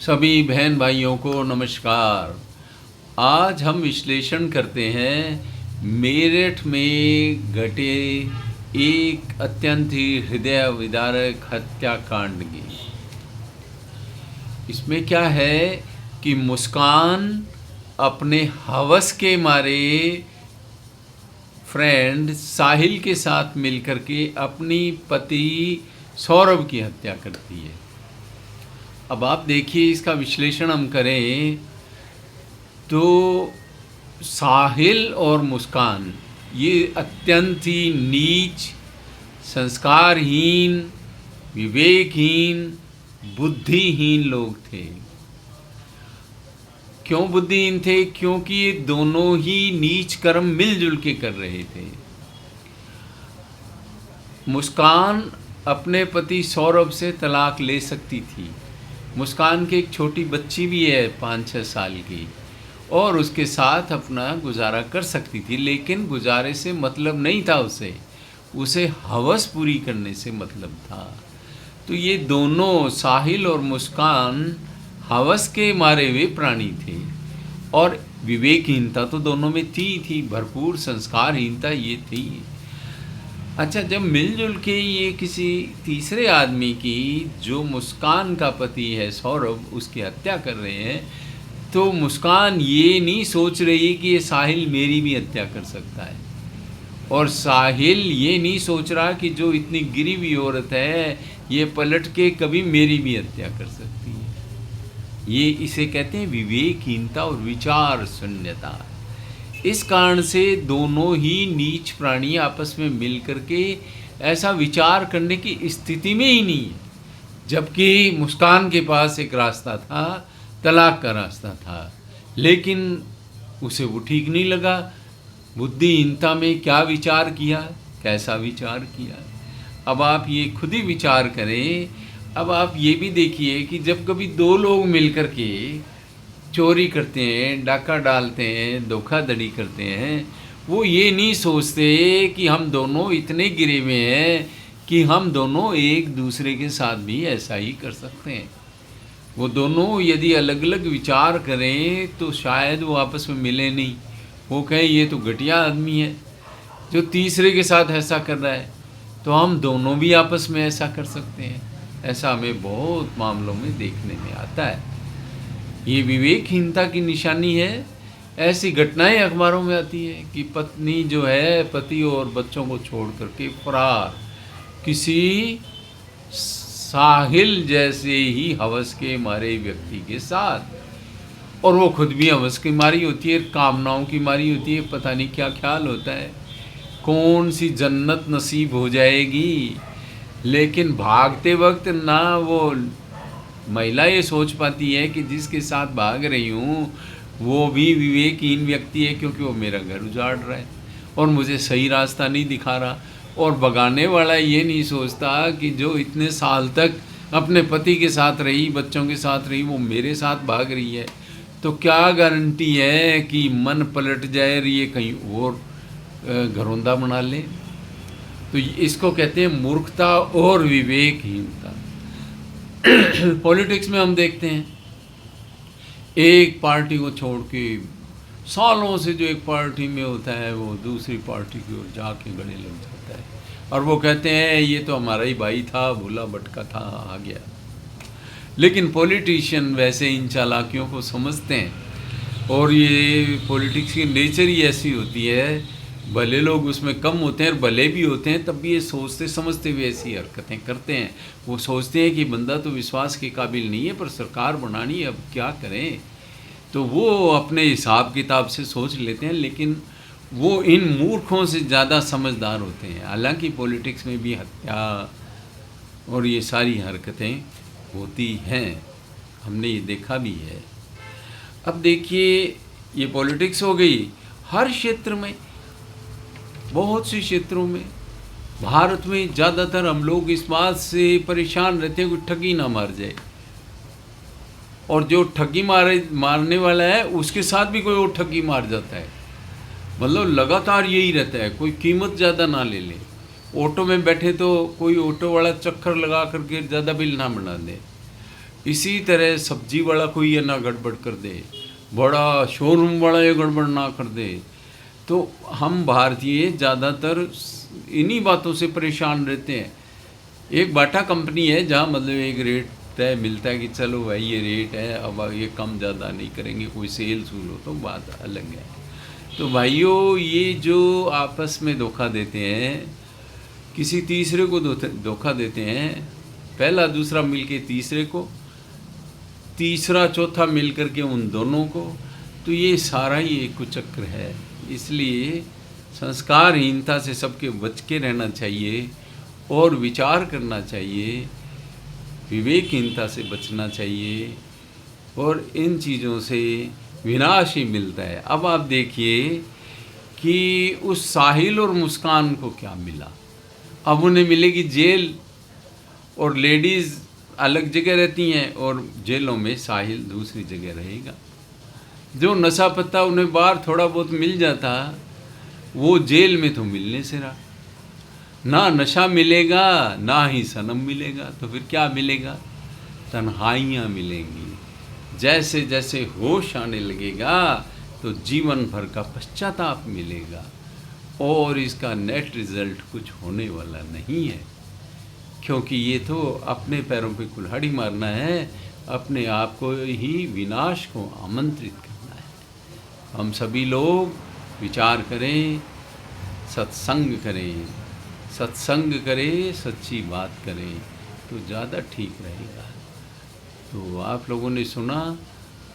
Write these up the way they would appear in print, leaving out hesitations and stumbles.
सभी बहन भाइयों को नमस्कार। आज हम विश्लेषण करते हैं मेरठ में घटे एक अत्यंत ही हृदय विदारक हत्याकांड की। इसमें क्या है कि मुस्कान अपने हवस के मारे फ्रेंड साहिल के साथ मिलकर के अपनी पति सौरभ की हत्या करती है। अब आप देखिए, इसका विश्लेषण हम करें तो साहिल और मुस्कान ये अत्यंत ही नीच, संस्कारहीन, विवेकहीन, बुद्धिहीन लोग थे। क्यों बुद्धिहीन थे? क्योंकि ये दोनों ही नीच कर्म मिलजुल के कर रहे थे। मुस्कान अपने पति सौरभ से तलाक ले सकती थी। मुस्कान की एक छोटी बच्ची भी है 5-6 साल की, और उसके साथ अपना गुजारा कर सकती थी, लेकिन गुजारे से मतलब नहीं था उसे हवस पूरी करने से मतलब था। तो ये दोनों साहिल और मुस्कान हवस के मारे हुए प्राणी थे, और विवेकहीनता तो दोनों में थी भरपूर संस्कारहीनता ये थी। अच्छा, जब मिलजुल के ये किसी तीसरे आदमी की, जो मुस्कान का पति है सौरभ, उसकी हत्या कर रहे हैं, तो मुस्कान ये नहीं सोच रही कि ये साहिल मेरी भी हत्या कर सकता है, और साहिल ये नहीं सोच रहा कि जो इतनी गिरी हुई औरत है ये पलट के कभी मेरी भी हत्या कर सकती है। ये इसे कहते हैं विवेकहीनता और विचार शून्यता। इस कारण से दोनों ही नीच प्राणी आपस में मिल करके ऐसा विचार करने की स्थिति में ही नहीं है, जबकि मुस्कान के पास एक रास्ता था, तलाक का रास्ता था, लेकिन उसे वो ठीक नहीं लगा। बुद्धिहीनता में क्या विचार किया, कैसा विचार किया, अब आप ये खुद ही विचार करें। अब आप ये भी देखिए कि जब कभी दो लोग मिलकर के चोरी करते हैं, डाका डालते हैं, धोखाधड़ी करते हैं, वो ये नहीं सोचते कि हम दोनों इतने गिरे हुए हैं कि हम दोनों एक दूसरे के साथ भी ऐसा ही कर सकते हैं। वो दोनों यदि अलग अलग विचार करें तो शायद वो आपस में मिले नहीं। वो कहें ये तो घटिया आदमी है जो तीसरे के साथ ऐसा कर रहा है, तो हम दोनों भी आपस में ऐसा कर सकते हैं। ऐसा हमें बहुत मामलों में देखने में आता है। ये विवेकहीनता की निशानी है। ऐसी घटनाएं अखबारों में आती है कि पत्नी जो है पति और बच्चों को छोड़ करके फरार, किसी साहिल जैसे ही हवस के मारे व्यक्ति के साथ, और वो खुद भी हवस की मारी होती है, कामनाओं की मारी होती है। पता नहीं क्या ख्याल होता है, कौन सी जन्नत नसीब हो जाएगी, लेकिन भागते वक्त ना वो महिला ये सोच पाती है कि जिसके साथ भाग रही हूँ वो भी विवेकहीन व्यक्ति है, क्योंकि वो मेरा घर उजाड़ रहा है और मुझे सही रास्ता नहीं दिखा रहा। और भगाने वाला ये नहीं सोचता कि जो इतने साल तक अपने पति के साथ रही, बच्चों के साथ रही, वो मेरे साथ भाग रही है, तो क्या गारंटी है कि मन पलट जाए और ये कहीं और घरौंदा बना ले। तो इसको कहते हैं मूर्खता और विवेकहीनता। पॉलिटिक्स में हम देखते हैं, एक पार्टी को छोड़ के सालों से जो एक पार्टी में होता है वो दूसरी पार्टी की ओर जाके गले लग जाता है, और वो कहते हैं ये तो हमारा ही भाई था, भूला भटका था, आ गया। लेकिन पॉलिटिशियन वैसे इन चालाकियों को समझते हैं, और ये पॉलिटिक्स की नेचर ही ऐसी होती है। भले लोग उसमें कम होते हैं और भले भी होते हैं, तब भी ये सोचते समझते हुए ऐसी हरकतें करते हैं। वो सोचते हैं कि बंदा तो विश्वास के काबिल नहीं है, पर सरकार बनानी है, अब क्या करें। तो वो अपने हिसाब किताब से सोच लेते हैं, लेकिन वो इन मूर्खों से ज़्यादा समझदार होते हैं। हालांकि पॉलिटिक्स में भी हत्या और ये सारी हरकतें होती हैं, हमने ये देखा भी है। अब देखिए, ये पॉलिटिक्स हो गई हर क्षेत्र में, बहुत से क्षेत्रों में। भारत में ज़्यादातर हम लोग इस बात से परेशान रहते हैं कि ठगी ना मार जाए, और जो ठगी मारने वाला है उसके साथ भी कोई और ठगी मार जाता है। मतलब लगातार यही रहता है, कोई कीमत ज़्यादा ना ले ले। ऑटो में बैठे तो कोई ऑटो वाला चक्कर लगा करके ज़्यादा बिल ना बना दे, इसी तरह सब्जी वाला कोई ये ना गड़बड़ कर दे, बड़ा शोरूम वाला ये गड़बड़ ना कर दे। तो हम भारतीय ज़्यादातर इन्हीं बातों से परेशान रहते हैं। एक बाटा कंपनी है जहाँ मतलब एक रेट तय मिलता है कि चलो भाई ये रेट है, अब ये कम ज़्यादा नहीं करेंगे, कोई सेल सूल हो तो बात अलग है। तो भाइयों, ये जो आपस में धोखा देते हैं, किसी तीसरे को धोखा देते हैं, पहला दूसरा मिलके तीसरे को, तीसरा चौथा मिल करके उन दोनों को, तो ये सारा ही एक कुचक्र है। इसलिए संस्कारहीनता से सबके बच के रहना चाहिए और विचार करना चाहिए, विवेकहीनता से बचना चाहिए, और इन चीज़ों से विनाश ही मिलता है। अब आप देखिए कि उस साहिल और मुस्कान को क्या मिला। अब उन्हें मिलेगी जेल, और लेडीज़ अलग जगह रहती हैं और जेलों में साहिल दूसरी जगह रहेगा। जो नशा पत्ता उन्हें बाहर थोड़ा बहुत मिल जाता, वो जेल में तो मिलने से रहा। ना नशा मिलेगा ना ही सनम मिलेगा, तो फिर क्या मिलेगा? तन्हाइयाँ मिलेंगी। जैसे जैसे होश आने लगेगा तो जीवन भर का पश्चाताप मिलेगा, और इसका नेट रिज़ल्ट कुछ होने वाला नहीं है, क्योंकि ये तो अपने पैरों पे कुल्हाड़ी मारना है, अपने आप को ही विनाश को आमंत्रित करना है। हम सभी लोग विचार करें, सत्संग करें, सत्संग करें, सच्ची बात करें, तो ज़्यादा ठीक रहेगा। तो आप लोगों ने सुना,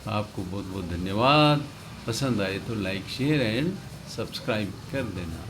आपको बहुत बहुत धन्यवाद। पसंद आए तो लाइक, शेयर एंड सब्सक्राइब कर देना।